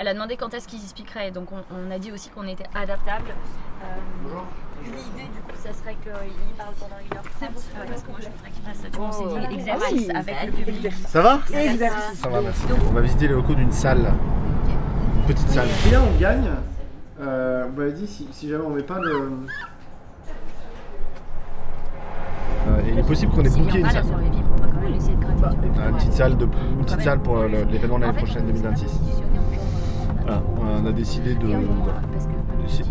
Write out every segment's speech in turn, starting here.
Elle a demandé quand est-ce qu'ils expliqueraient, donc on a dit aussi qu'on était adaptable. Une idée du coup, ça serait qu'il parle pendant 1h30, parce que moi je voudrais qu'il fasse ça. Tu vois, on s'est dit exercice avec le public. Ça va? Exercice. Ça va, merci. On va visiter les locaux d'une salle. Une petite salle. Et là on gagne. Vous m'avez dit si jamais on met pas le... il est possible qu'on ait booké une salle. On va quand même essayer de gratter. Une petite salle pour l'événement de l'année prochaine 2026. Voilà, on a décidé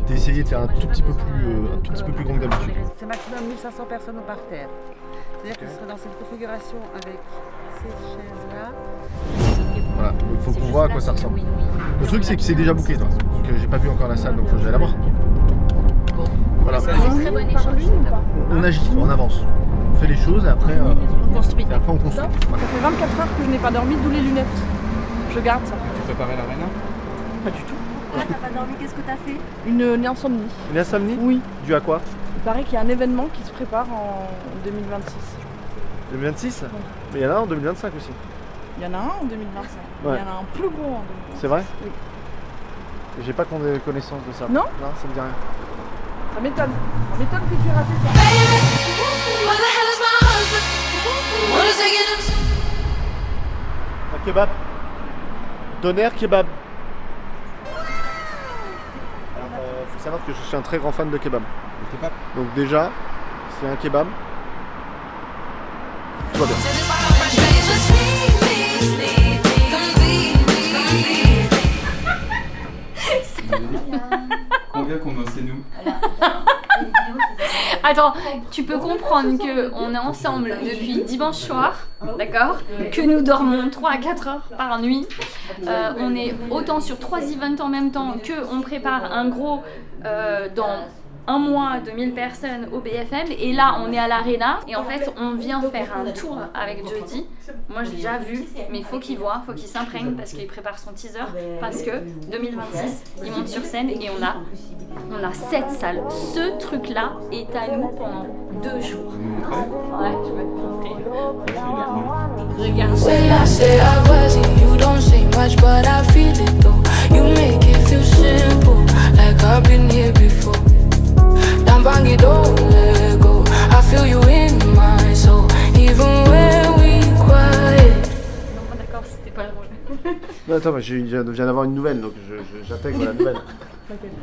d'essayer de faire un tout petit peu plus grand que d'habitude. C'est maximum 1500 personnes au parterre. C'est-à-dire que ce serait dans cette configuration avec ces chaises-là. Voilà, donc il faut qu'on voit à quoi ça ressemble. Le truc c'est que c'est déjà booké, donc j'ai pas vu encore la salle, donc je vais la voir. Voilà. C'est un très bon échange. On agit, on avance. On fait les choses et après On construit. Et après on construit. Voilà. Ça fait 24 heures que je n'ai pas dormi, d'où les lunettes. Je garde ça. Tu préparais l'arena? Pas du tout. Ah, t'as pas dormi, qu'est-ce que t'as fait? Une insomnie. Une insomnie? Oui. Dû à quoi? Il paraît qu'il y a un événement qui se prépare en 2026. 2026? Mais il y en a un en 2025 aussi. Il y en a un en 2025. Ouais. Il y en a un plus gros en 2025. C'est vrai? Oui. J'ai pas connaissance de ça. Non? Non, ça me dit rien. Ça m'étonne. Ça m'étonne que tu aies raté ça. Un kebab. Doner kebab. Alors, faut savoir que je suis un très grand fan de kebab. Le kebab? Donc déjà, c'est un kebab. Tout va bien. Combien qu'on en sait nous? Attends, tu peux comprendre qu'on est ensemble depuis dimanche soir, d'accord? Que nous dormons 3 à 4 heures par nuit. On est autant sur 3 events en même temps qu'on prépare un gros dans un mois de 1000 personnes au BFM. Et là, on est à l'Arena et en fait, on vient faire un tour avec Jody. Moi, j'ai déjà vu, mais il faut qu'il voit, il faut qu'il s'imprègne parce qu'il prépare son teaser. Parce que 2026, il monte sur scène et on a 7 salles. Ce truc-là est à nous pendant 2 jours. Ouais, je vais te montrer. Regarde. Say I wasn't, you don't say much, but I feel it though. You make it feel simple, like I've been here before. Don't bang it, don't let go. I feel you in my soul, even when we quiet. Non, d'accord, c'était pas drôle. Non, attends, mais je viens d'avoir une nouvelle, donc j'intègre la nouvelle.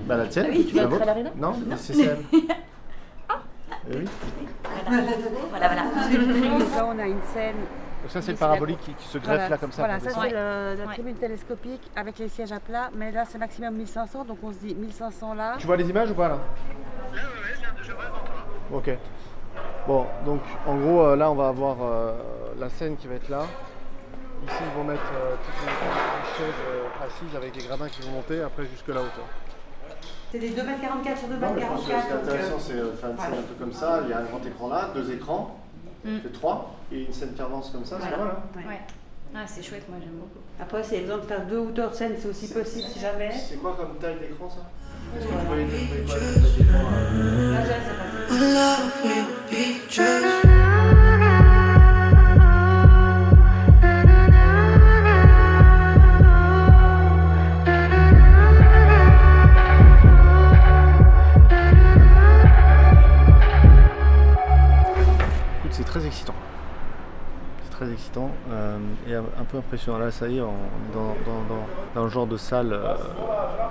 Bah la tienne, Ah oui, tu vas la être à vôtre. l'Arena? Non, c'est celle. Eh oui. Voilà. Donc là, on a une scène. Donc ça c'est le parabolique qui se greffe là comme ça. Voilà, pour ça descendre. c'est la tribune télescopique avec les sièges à plat, mais là c'est maximum 1500, donc on se dit 1500 là. Tu vois les images ou pas là? Je vois devant toi. Ok. Bon, donc en gros là on va avoir la scène qui va être là. Ici ils vont mettre toutes les chaises assises avec les gradins qui vont monter après jusque là hauteur. C'est des 2,44 m sur 2,44 Non, mais je pense que ce qui est intéressant c'est faire une scène un peu comme ça. Il y a un grand écran là, 2 écrans, fait 3 et une scène qui avance comme ça, c'est pas mal hein? Ouais. Ah, c'est chouette, moi j'aime beaucoup. Après, si il y a besoin de faire 2 hauteurs de scène, c'est aussi possible si jamais. C'est quoi comme taille d'écran ça? Est-ce que tu voyais quoi la taille d'écran Là, c'est pas When love will be judged. C'est très excitant. C'est très excitant et un peu impressionnant. Là, ça y est, on est dans le genre de salle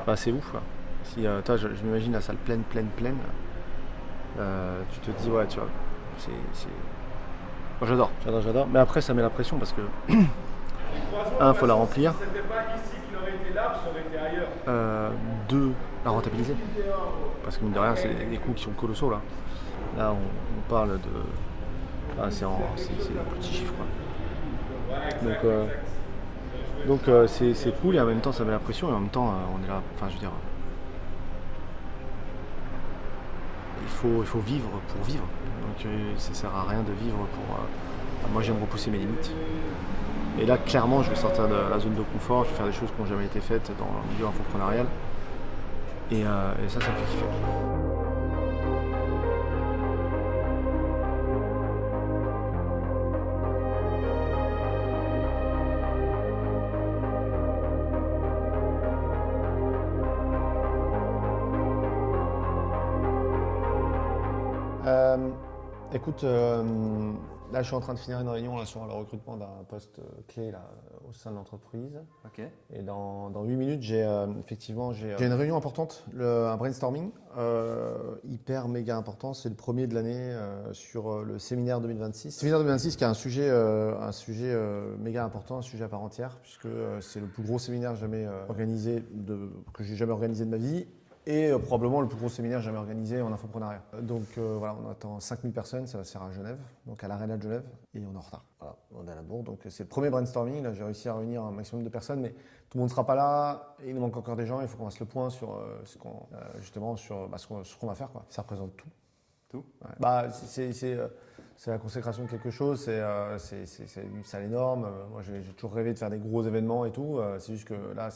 assez ouf. Là. Si, toi, je m'imagine la salle pleine. Tu te dis, ouais, tu vois, c'est... Moi, j'adore. Mais après, ça met la pression parce que, faut la remplir. 2, la rentabiliser. Parce que, mine de rien, c'est des coûts qui sont colossaux, là. Là, on parle de... c'est un petit chiffre quoi. Donc c'est cool et en même temps ça met la pression et en même temps on est là, enfin je veux dire il faut vivre pour vivre, donc ça sert à rien de vivre pour moi j'aime repousser mes limites et là clairement je vais sortir de la zone de confort, je vais faire des choses qui n'ont jamais été faites dans le milieu entrepreneurial et ça me fait kiffer. Écoute, là je suis en train de finir une réunion là, sur le recrutement d'un poste clé là, au sein de l'entreprise. Ok. Et dans 8 minutes, j'ai une réunion importante, un brainstorming hyper méga important. C'est le premier de l'année sur le séminaire 2026. Séminaire 2026 qui est un sujet méga important, un sujet à part entière, puisque c'est le plus gros séminaire jamais que j'ai jamais organisé de ma vie. Et probablement le plus gros séminaire jamais organisé en infoprenariat. Donc voilà, on attend 5000 personnes, ça va se faire à Genève, donc à l'Arena de Genève, et on est en retard. Voilà, on est à la bourre, donc c'est le premier brainstorming, là j'ai réussi à réunir un maximum de personnes, mais tout le monde ne sera pas là, et il nous manque encore des gens, il faut qu'on fasse le point sur ce qu'on va faire, quoi. Ça représente tout. Tout ? Ouais. Bah, c'est la consécration de quelque chose, c'est une salle énorme. Moi j'ai toujours rêvé de faire des gros événements et tout, c'est juste que là,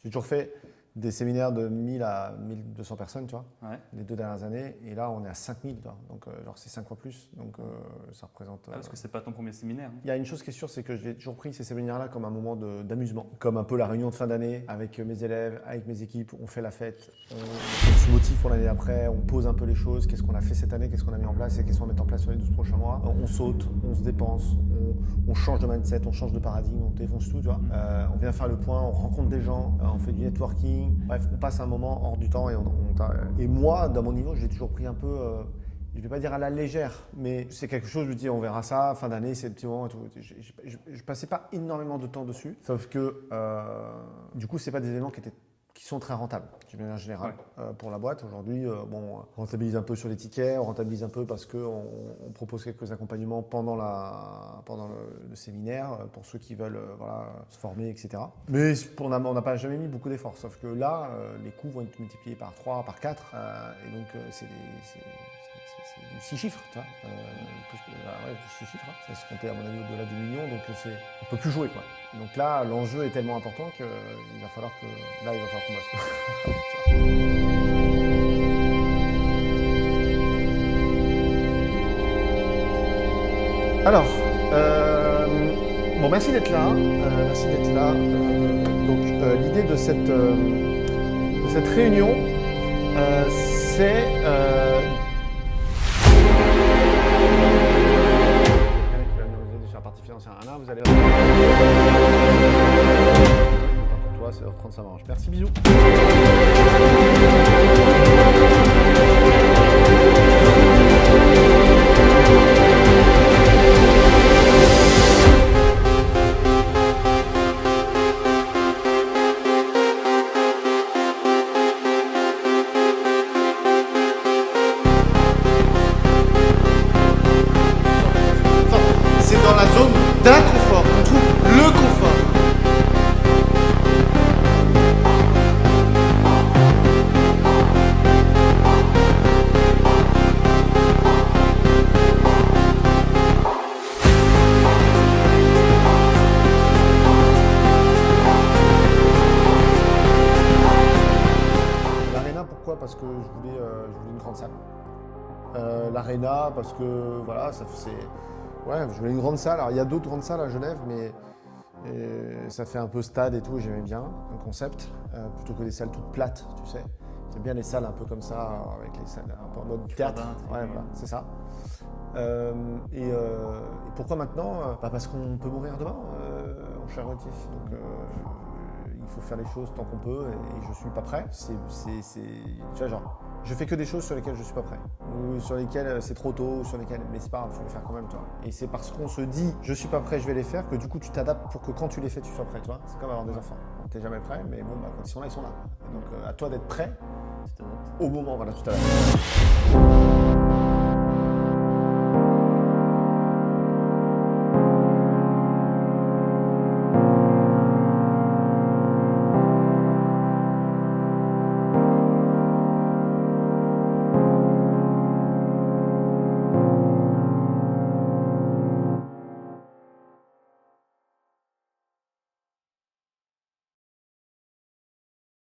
j'ai toujours fait des séminaires de 1000 à 1200 personnes, tu vois, les 2 dernières années. Et là, on est à 5000, tu vois. Donc, genre, c'est 5 fois plus. Donc, ça représente... parce que c'est pas ton premier séminaire. Il y a une chose qui est sûre, c'est que j'ai toujours pris ces séminaires-là comme un moment d'amusement. Comme un peu la réunion de fin d'année avec mes élèves, avec mes équipes. On fait la fête, on se motive pour l'année après, on pose un peu les choses. Qu'est-ce qu'on a fait cette année, qu'est-ce qu'on a mis en place et qu'est-ce qu'on va mettre en place sur les 12 prochains mois. On saute, on se dépense, on change de mindset, on change de paradigme, on défonce tout, tu vois. On vient faire le point, on rencontre des gens, on fait du networking. Bref, on passe un moment hors du temps et moi, dans mon niveau, j'ai toujours pris un peu, je ne vais pas dire à la légère, mais c'est quelque chose, je me dis, on verra ça, fin d'année, c'est le petit moment et tout. Je passais pas énormément de temps dessus, sauf que du coup, c'est pas des événements qui sont très rentables, de manière générale, pour la boîte. Aujourd'hui, on rentabilise un peu sur les tickets, on rentabilise un peu parce qu'on propose quelques accompagnements pendant le séminaire, pour ceux qui veulent se former, etc. Mais on n'a pas jamais mis beaucoup d'efforts, sauf que là, les coûts vont être multipliés par 3, par 4, et donc c'est du 6 chiffres, tu vois, plus que 6 chiffres, ça va se compter à mon avis au-delà du million, donc on ne peut plus jouer, quoi. Donc là, l'enjeu est tellement important qu'il va falloir qu'on bosse. Alors, merci d'être là. Donc, l'idée de cette réunion, c'est sur la partie financière. Là, vous allez. Pas pour toi, c'est 30 ça marche. Merci, bisous. C'est dans la zone d'inconfort qu'on trouve le confort. L'Arena, pourquoi ? Parce que je voulais une grande salle. L'Arena, parce que voilà, je voulais une grande salle. Alors il y a d'autres grandes salles à Genève, mais ça fait un peu stade et tout, j'aimais bien un concept, plutôt que des salles toutes plates, tu sais. J'aime bien les salles un peu comme ça, avec les salles un peu en mode théâtre. Ouais, voilà, c'est ça. Et pourquoi maintenant ? Parce qu'on peut mourir demain en charretier. Donc il faut faire les choses tant qu'on peut et je suis pas prêt. Tu vois, genre, je fais que des choses sur lesquelles je suis pas prêt, ou sur lesquelles c'est trop tôt, mais c'est pas grave, il faut les faire quand même, toi. Et c'est parce qu'on se dit je suis pas prêt, je vais les faire, que du coup tu t'adaptes pour que quand tu les fais, tu sois prêt, toi. C'est comme avoir des enfants. T'es jamais prêt, mais bon, quand ils sont là, ils sont là. Et donc à toi d'être prêt au moment, voilà, tout à l'heure.